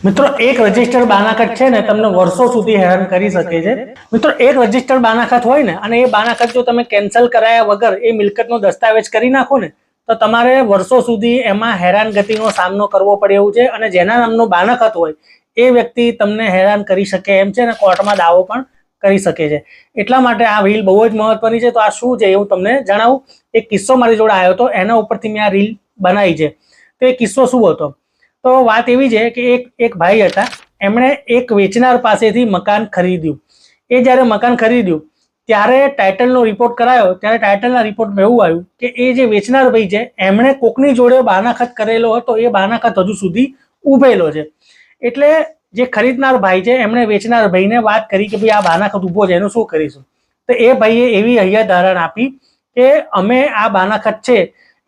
મિત્રો એક રજિસ્ટર બાનાખત છે ને તમને વર્ષો સુધી હેરાન કરી શકે છે। મિત્રો એક રજિસ્ટર બાનાખત હોય ને અને એ બાનાખત જો તમે કેન્સલ કરાયા વગર એ મિલકતનો દસ્તાવેજ કરી નાખો ને તો તમારે વર્ષો સુધી એમાં હેરાનગતિનો સામનો કરવો પડે એવું છે। અને જેના નામનો બાનાખત હોય એ વ્યક્તિ તમને હેરાન કરી શકે એમ છે અને કોર્ટમાં દાવો પણ કરી શકે છે। એટલા માટે આ રીલ બહુ જ મહત્વની છે। તો આ શું છે એ હું તમને જણાવું। એક કિસ્સો મારી જોડે આવ્યો હતો, એના ઉપરથી મેં આ રીલ બનાવી છે। તો એ કિસ્સો શું હતો? તો વાત એવી છે કે એક ભાઈ હતા, એમણે એક વેચનાર પાસેથી મકાન ખરીદ્યું। એ જ્યારે મકાન ખરીદ્યું ત્યારે ટાઇટલનો રિપોર્ટ કરાયો ત્યારે ટાઇટલના રિપોર્ટમાં એવું આવ્યું કે એ જે વેચનાર ભાઈ છે એમણે કોકની જોડે બાનાખત કરેલો હતો, એ બાનાખત હજુ સુધી ઉભેલો છે। એટલે જે ખરીદનાર ભાઈ છે એમણે વેચનાર ભાઈને વાત કરી કે ભાઈ આ બાનાખત ઊભો છે, એનું શું કરીશું? તો એ ભાઈએ એવી હૈયાધારણ આપી કે અમે આ બાનાખત છે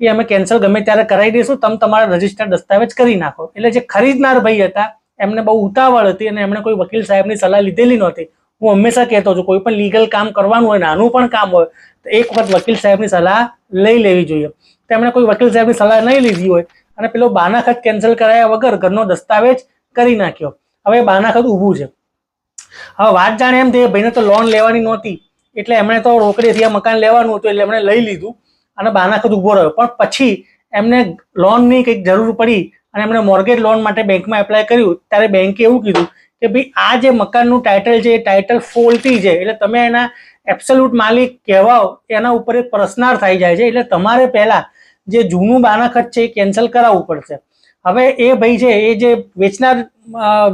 એ અમે કેન્સલ ગમે ત્યારે કરાવી દઈશું, તમે તમારા રજિસ્ટર દસ્તાવેજ કરી નાખો। એટલે જે ખરીદનાર ભાઈ હતા એમને બહુ ઉતાવળ હતી અને એમણે કોઈ વકીલ સાહેબની સલાહ લીધેલી નહોતી। હું હંમેશા કહેતો છું કોઈ પણ લીગલ કામ કરવાનું હોય, નાનું પણ કામ હોય તો એક વખત વકીલ સાહેબની સલાહ લઈ લેવી જોઈએ। તો એમણે કોઈ વકીલ સાહેબની સલાહ નહીં લીધી હોય અને પેલો બાનાખત કેન્સલ કરાયા વગર ઘરનો દસ્તાવેજ કરી નાખ્યો। હવે બાનાખત ઊભું છે। હવે વાત જાણે એમ થઈ ભાઈને તો લોન લેવાની નહોતી એટલે એમણે તો રોકડેથી આ મકાન લેવાનું હતું એટલે એમણે લઈ લીધું અને બાનાખત ઊભો રહ્યો। પણ પછી એમને લોનની કંઈક જરૂર પડી અને એમણે મોર્ગેજ લોન માટે બેંકમાં એપ્લાય કર્યું ત્યારે બેંકે એવું કીધું કે ભાઈ આ જે મકાનનું ટાઇટલ છે એ ટાઇટલ ફોલ્ટી છે, એટલે તમે એના એબ્સોલ્યુટ માલિક કહેવાઓ એના ઉપર એક પ્રશ્નાર્થ થઈ જાય છે। એટલે તમારે પહેલાં જે જૂનું બાનાખત છે એ કેન્સલ કરાવવું પડશે। હવે એ ભાઈ છે એ જે વેચનાર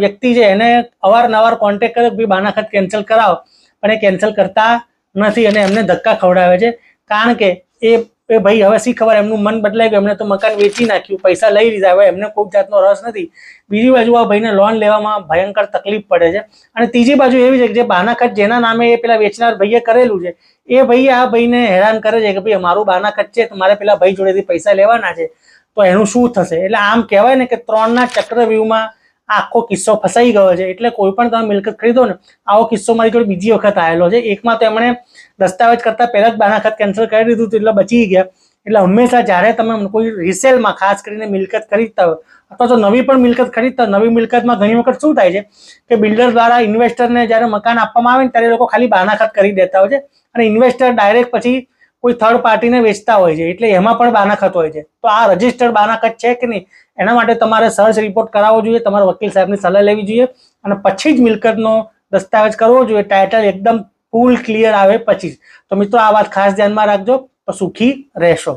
વ્યક્તિ છે એને અવારનવાર કોન્ટેક્ટ કર્યો કે ભાઈ બાનાખત કેન્સલ કરાવો, પણ એ કેન્સલ કરતા નથી અને એમને ધક્કા ખવડાવે છે। કારણ કે એ ભાઈ હવે શી ખબર એમનું મન બદલાઈ ગયું, એમને તો મકાન વેચી નાખ્યું, પૈસા લઈ લીધા, હવે એમને કોઈ જાતનો રસ નથી। બીજી બાજુ આ ભાઈને લોન લેવામાં ભયંકર તકલીફ પડે છે। અને ત્રીજી બાજુ એવી છે કે જે બાનાખત જેના નામે એ પેલા વેચનાર ભાઈએ કરેલું છે એ ભાઈ આ ભાઈને હેરાન કરે છે કે ભાઈ અમારું બાનાખત છે, મારે પેલા ભાઈ જોડેથી પૈસા લેવાના છે, તો એનું શું થશે? એટલે આમ કહેવાય ને કે ત્રણના ચક્રવ્યૂહમાં આખો કિસ્સો ફસાઈ ગયો છે। એટલે કોઈ પણ તમે મિલકત ખરીદો ને, આવો કિસ્સો મારી જોડે બીજી વખત આવેલો છે। એકમાં તો એમણે દસ્તાવેજ કરતા પહેલા જ બાનાખત કેન્સલ કરી દીધું એટલે બચી ગયા। એટલે હંમેશા જ્યારે તમે કોઈ રિસેલમાં ખાસ કરીને મિલકત ખરીદતા હોય અથવા તો નવી પણ મિલકત ખરીદતા હોય, નવી મિલકતમાં ઘણી વખત શું થાય છે કે બિલ્ડર દ્વારા ઇન્વેસ્ટરને જ્યારે મકાન આપવામાં આવે ને ત્યારે એ લોકો ખાલી બાનાખત કરી દેતા હોય છે અને ઇન્વેસ્ટર ડાયરેક્ટ પછી કોઈ થર્ડ પાર્ટીને વેચતા હોય છે, એટલે એમાં પણ બાનાખત હોય છે। તો આ રજિસ્ટર્ડ બાનાખત છે કે નહીં એના માટે તમારે સર્ચ રિપોર્ટ કરાવવો જોઈએ, તમારા વકીલ સાહેબની સલાહ લેવી જોઈએ અને પછી જ મિલકતનો દસ્તાવેજ કરવો જોઈએ। ટાઇટલ એકદમ ફૂલ ક્લિયર આવે પછી જ। તો મિત્રો આ વાત ખાસ ધ્યાનમાં રાખજો તો સુખી રહેશો।